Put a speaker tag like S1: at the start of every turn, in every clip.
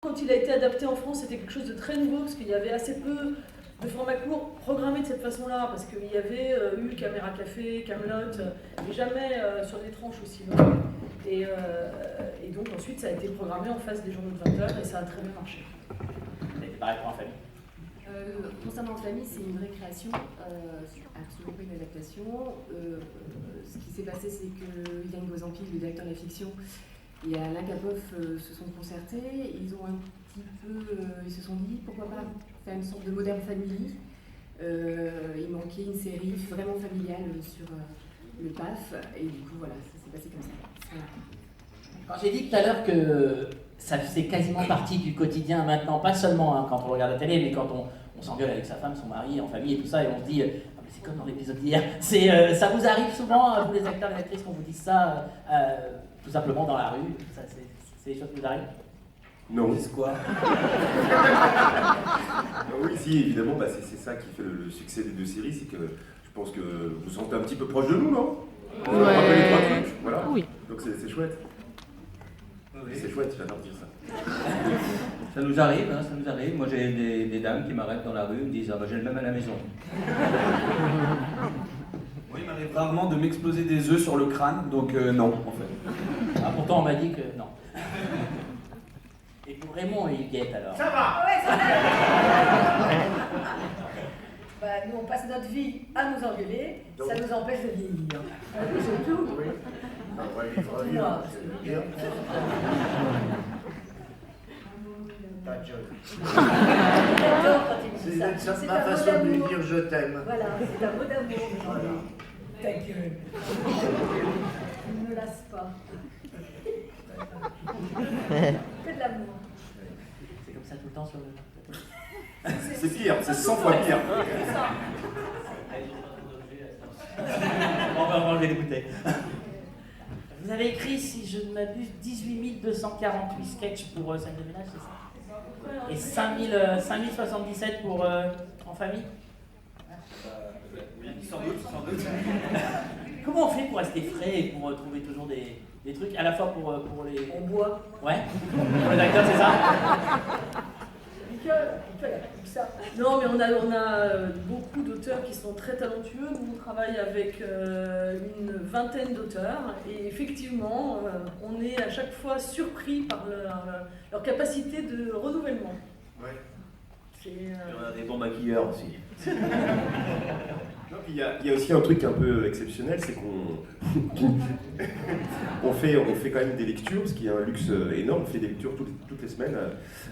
S1: Quand il a été adapté en France, c'était quelque chose de très nouveau, parce qu'il y avait assez peu de formats courts programmés de cette façon-là, parce qu'il y avait eu Caméra Café, Camelot, mais jamais sur des tranches aussi longues. Et donc ensuite, ça a été programmé en face des journaux de 20 heures, et ça a très bien marché.
S2: C'est pareil pour En Famille.
S3: Concernant En Famille, c'est une vraie création, absolument pas une adaptation. Ce qui s'est passé, c'est que Yann Gozampi, le directeur de la fiction, et Alain Capoff se sont concertés. Ils ont un petit peu, ils se sont dit pourquoi pas faire une sorte de Modern Family. Il manquait une série vraiment familiale sur le PAF, et du coup voilà, ça s'est passé comme ça. Voilà.
S2: Quand j'ai dit tout à l'heure que ça faisait quasiment partie du quotidien maintenant, pas seulement quand on regarde la télé, mais quand on s'engueule avec sa femme, son mari, en famille et tout ça, et on se dit, ah, mais c'est comme dans l'épisode d'hier, ça vous arrive souvent, vous les acteurs et les actrices, qu'on vous dise ça tout simplement dans la rue, c'est des choses qui vous arrivent?
S4: Non.
S2: C'est quoi?
S4: Oui, si, évidemment, bah, c'est ça qui fait le succès des deux séries, c'est que je pense que vous vous sentez un petit peu proche de nous, non?
S5: Ouais.
S4: Les trois trucs, voilà.
S5: Oui.
S4: Donc c'est chouette. Oui. C'est chouette, j'adore dire ça.
S6: Ça nous arrive, hein, ça nous arrive. Moi j'ai des dames qui m'arrêtent dans la rue et me disent « Ah bah j'ai le même à la maison ».
S7: Oui, il m'arrive rarement de m'exploser des œufs sur le crâne, donc non, en fait.
S2: Ah, pourtant on m'a dit que non. Et pour Raymond et Huguette alors?
S8: Ça va.
S1: Ouais, ça va. Bah, nous, on passe notre vie à nous engueuler, ça nous empêche de vieillir. C'est tout.
S8: Oui. On va vivre
S1: Moi,
S8: bien. Ta gueule.
S1: J'adore quand il dit ça.
S8: C'est
S1: C'est
S8: ma
S1: un mot
S8: façon de lui
S1: d'amour.
S8: dire je t'aime.
S1: Voilà, c'est un mot d'amour.
S8: Voilà.
S1: Ta gueule. Ne me lasse pas. Fais de l'amour.
S2: C'est comme ça tout le temps sur le plateau?
S4: C'est pire, c'est 100 fois pire.
S2: On va enlever les bouteilles. Vous avez écrit, si je ne m'abuse, 18 248 sketchs pour Scène de ménage, c'est ça? Et 5077 pour En Famille?
S7: Oui, sans doute, sans doute.
S2: Comment on fait pour rester frais et pour trouver toujours des trucs, à la fois pour les...
S1: On boit.
S2: Ouais? Pour les acteurs, c'est ça?
S1: Ça. Non, mais on a beaucoup d'auteurs qui sont très talentueux. Nous, on travaille avec une vingtaine d'auteurs et effectivement, on est à chaque fois surpris par leur capacité de renouvellement.
S8: Ouais.
S6: Et on a des bons maquilleurs aussi.
S4: Non, puis il y a aussi un truc un peu exceptionnel, c'est qu'on on fait quand même des lectures, ce qui est un luxe énorme. On fait des lectures toutes les semaines.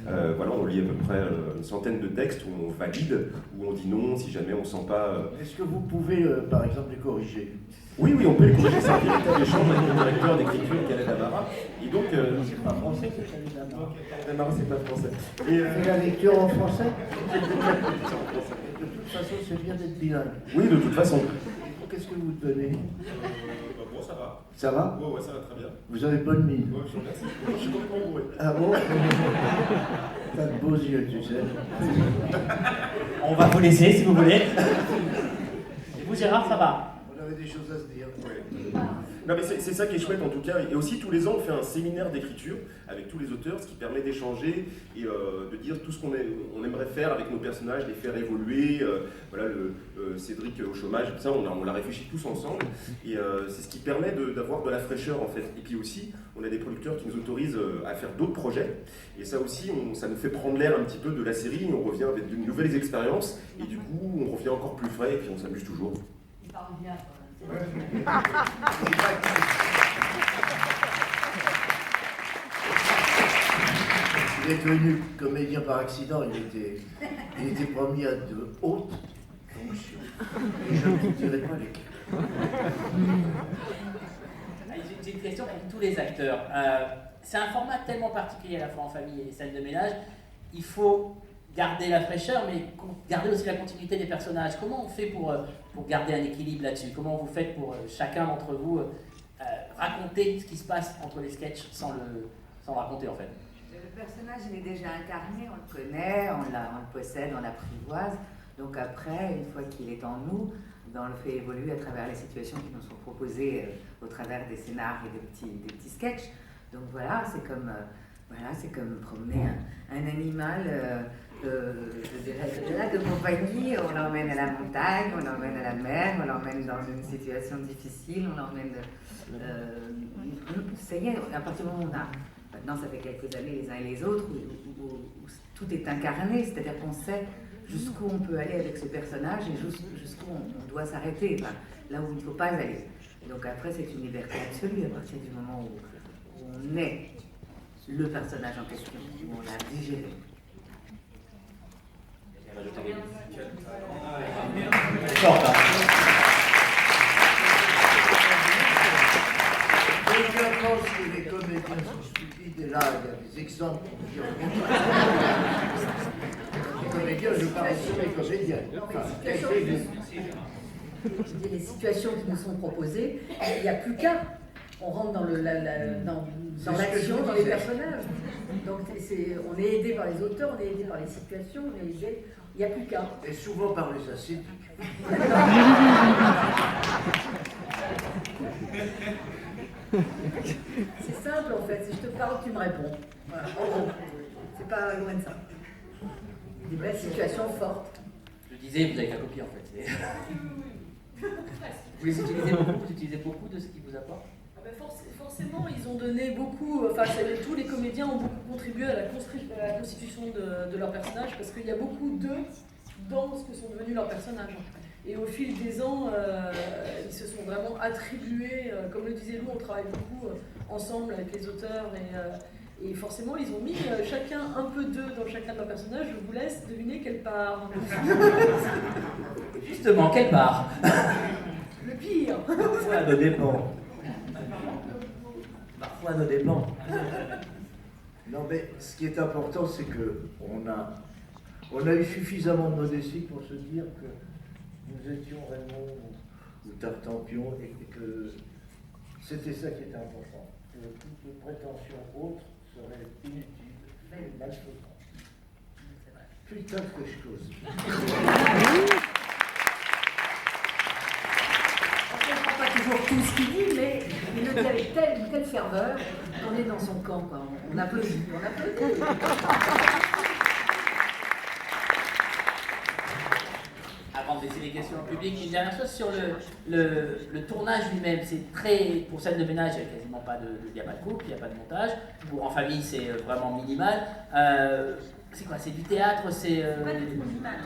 S4: Voilà, on lit à peu près une centaine de textes où on valide, où on dit non si jamais on ne sent pas.
S8: Est-ce que vous pouvez, par exemple, les corriger?
S4: Oui, on peut les corriger. C'est un directeur d'échange avec le directeur d'écriture, Khaled Amara. Et donc,
S8: C'est pas français, c'est Khaled Amara.
S4: Khaled Amara, c'est pas français.
S8: Fais la lecture en français? De toute façon, c'est bien d'être bilingue.
S4: Oui, de toute façon.
S8: Qu'est-ce que vous donnez?
S4: Bon, ça va.
S8: Ça va?
S4: Ouais, ça va très bien.
S8: Vous avez bonne mine.
S4: Ouais, je vous remercie. Je suis complètement bourré.
S8: Ah bon? T'as de beaux yeux, tu sais.
S2: On va vous laisser si vous voulez. Et vous, Gérard, ça va?
S8: On avait des choses à se dire.
S4: Ouais. Non mais c'est ça qui est chouette en tout cas, et aussi tous les ans on fait un séminaire d'écriture avec tous les auteurs, ce qui permet d'échanger et de dire tout ce qu'on aimerait faire avec nos personnages, les faire évoluer, voilà Cédric au chômage, tout ça, on l'a réfléchi tous ensemble, et c'est ce qui permet d'avoir de la fraîcheur en fait, et puis aussi on a des producteurs qui nous autorisent à faire d'autres projets, et ça aussi ça nous fait prendre l'air un petit peu de la série, on revient avec de nouvelles expériences, et du coup on revient encore plus frais, et puis on s'amuse toujours.
S1: Il parle bien.
S8: Il est devenu comédien par accident, il était promis à de hautes fonctions. Et je ne dirai pas lesquelles.
S2: J'ai une question pour tous les acteurs. C'est un format tellement particulier à la fois En Famille et Scène de ménage. Il faut garder la fraîcheur, mais garder aussi la continuité des personnages. Comment on fait pour garder un équilibre là-dessus? Comment vous faites pour chacun d'entre vous raconter ce qui se passe entre les sketchs sans le raconter en fait?
S9: Le personnage, il est déjà incarné, on le connaît, on le possède, on l'apprivoise. Donc après, une fois qu'il est en nous, ben on le fait évoluer à travers les situations qui nous sont proposées au travers des scénars et des petits sketchs. Donc voilà, c'est comme Voilà, c'est comme promener un animal, je dirais, de compagnie. On l'emmène à la montagne, on l'emmène à la mer, on l'emmène dans une situation difficile, on l'emmène... ça y est, à partir du moment où on a... Maintenant, ça fait quelques années les uns et les autres, où tout est incarné, c'est-à-dire qu'on sait jusqu'où on peut aller avec ce personnage et jusqu'où on doit s'arrêter, enfin, là où il ne faut pas aller. Et donc après, c'est une liberté absolue à partir du moment où on est le personnage en question, où on l'a digéré.
S8: Quelqu'un pense que les comédiens sont stupides, et là, il y a des exemples pour dire les comédiens, je parle sur les comédiens.
S5: Je dis les situations qui nous sont proposées, il n'y a plus qu'un. On rentre dans l'action, dans les personnages. Donc on est aidé par les auteurs, on est aidé par les situations, on est aidé. Il n'y a plus qu'un.
S8: Et souvent par les assidus.
S5: C'est simple en fait, si je te parle, tu me réponds. Voilà. C'est pas loin de ça. Des belles situations fortes.
S2: Je disais, vous avez qu'à copier en fait. Vous utilisez beaucoup de ce qui vous apporte?
S1: Forcément, ils ont donné beaucoup, enfin tous les comédiens ont beaucoup contribué à la constitution de leurs personnages parce qu'il y a beaucoup d'eux dans ce que sont devenus leurs personnages. Et au fil des ans, ils se sont vraiment attribués, comme le disait Lou, on travaille beaucoup ensemble avec les auteurs et forcément ils ont mis chacun un peu d'eux dans chacun de leurs personnages. Je vous laisse deviner quelle part.
S2: Justement, quelle part?
S1: Le pire.
S6: Parfois à nos dépens. Parfois à nos dépens.
S8: Non mais ce qui est important, c'est que on a eu suffisamment de modestie pour se dire que nous étions Raymond ou Tartampion et que c'était ça qui était important. Que toute prétention autre serait inutile et malfaisante. Putain que je cause.
S5: On ne comprend pas toujours tout ce qu'il dit, mais il le dit avec une telle ferveur qu'on est dans son camp, quoi. On applaudit, on applaudit.
S2: Avant de laisser les questions au public, une dernière chose sur le tournage lui-même. C'est très, pour scène de ménage, il n'y a quasiment pas il n'y a pas de couple, il n'y a pas de montage. Pour En famille, c'est vraiment minimal. C'est quoi? C'est du théâtre? C'est
S9: Pas du tout minimal.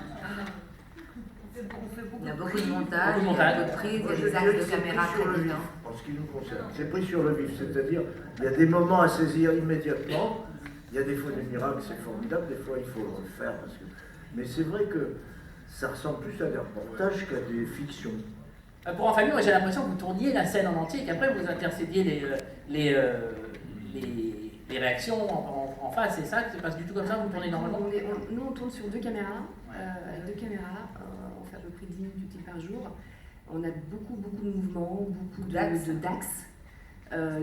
S9: Il y a beaucoup de montage,
S2: Beaucoup de
S9: il y a
S2: montage.
S9: beaucoup de prises,
S8: Moi,
S9: il y
S8: je
S9: a des
S8: dirais que
S9: axes de
S8: c'est
S9: caméra
S8: pris sur
S9: très
S8: le vif,
S9: différents.
S8: en ce qui nous concerne. C'est pris sur le vif, c'est-à-dire il y a des moments à saisir immédiatement, il y a des fois des miracles, c'est formidable, des fois il faut le refaire. Mais c'est vrai que ça ressemble plus à des reportages qu'à des fictions.
S2: Pour En famille, moi j'ai l'impression que vous tourniez la scène en entier et qu'après vous intercédiez les réactions en face. C'est ça? C'est pas du tout comme ça vous tournez normalement?
S3: Nous, on tourne sur 2 caméras. Avec 2 caméras, on fait à peu près 10 minutes utile par jour. On a beaucoup de mouvements, beaucoup d'axes.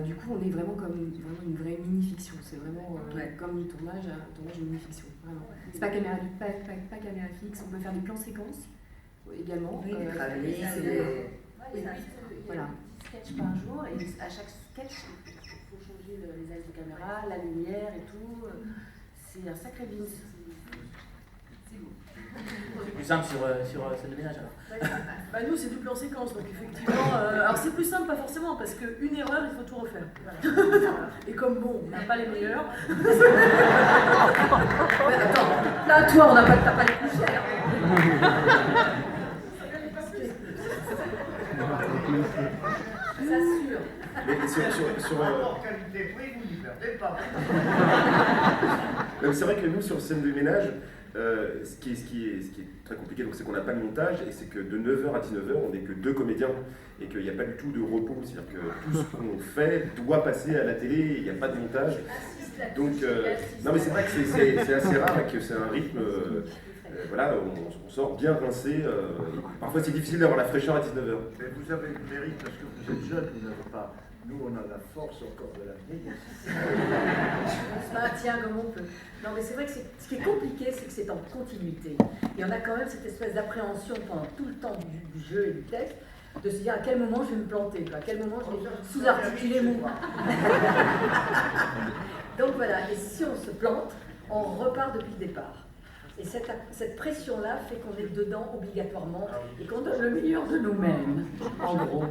S3: Du coup, on est vraiment comme une vraie mini-fiction. C'est vraiment comme un tournage de mini-fiction. Vraiment. C'est pas caméra fixe. On peut faire des plans séquences également.
S9: Oui, des travelling,
S3: voilà, 10 sketchs par jour. Et à chaque sketch, il faut changer les axes de caméra, la lumière et tout. C'est un sacré business. C'est beau.
S2: C'est plus simple sur scène de ménage alors.
S1: Nous c'est du plan séquence, donc effectivement, alors c'est plus simple pas forcément parce qu'une erreur il faut tout refaire. Voilà. Et comme bon, on n'a pas les meilleurs. Mais attends, là toi t'as pas les plus chers. Ça sûr.
S4: Mais sur
S8: qualité-prix, vous n'y perdez pas.
S4: c'est vrai que nous, sur scène de ménage, ce qui est très compliqué, c'est qu'on n'a pas de montage et c'est que de 9h à 19h, on n'est que 2 comédiens et qu'il n'y a pas du tout de repos. C'est-à-dire que tout ce qu'on fait doit passer à la télé et il n'y a pas de montage. Donc, non mais c'est vrai que c'est assez rare et que c'est un rythme, voilà, on sort bien rincé. Parfois c'est difficile d'avoir la fraîcheur à 19h.
S8: Mais vous avez le mérite parce que vous êtes jeune, vous n'avez pas... Nous, on a la force encore de la vieillesse.
S5: On se maintient comme on peut. Non, mais c'est vrai que ce qui est compliqué, c'est que c'est en continuité. Et on a quand même cette espèce d'appréhension pendant tout le temps du jeu et du texte, de se dire à quel moment je vais me planter, à quel moment je vais sous-articuler mon... Donc voilà, et si on se plante, on repart depuis le départ. Et cette pression-là fait qu'on est dedans obligatoirement et qu'on donne le meilleur de nous-mêmes, en gros.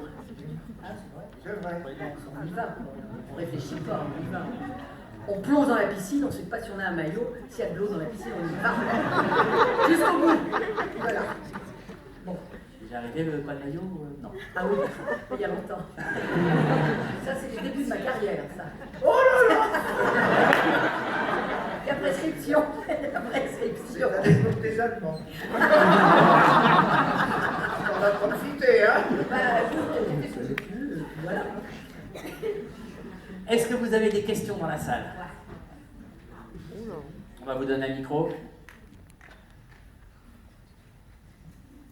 S5: Ah, c'est vrai. On y va, on réfléchit pas, on y va. On plonge dans la piscine, on ne sait pas si on a un maillot, s'il y a de l'eau dans la piscine, on y va. Jusqu'au bout. Voilà. Bon.
S2: J'ai arrivé le pas de maillot non.
S5: Ah oui, il y a longtemps. Ça, c'est le début de ma carrière, ça. Oh là là. La prescription. La prescription.
S8: C'est à l'époque des Allemands. On va profiter, hein.
S5: Bah, voilà.
S2: Est-ce que vous avez des questions dans la salle? On va vous donner un micro.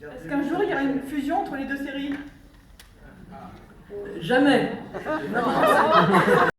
S10: Est-ce qu'un jour il y aura une fusion entre les deux séries?
S1: Jamais.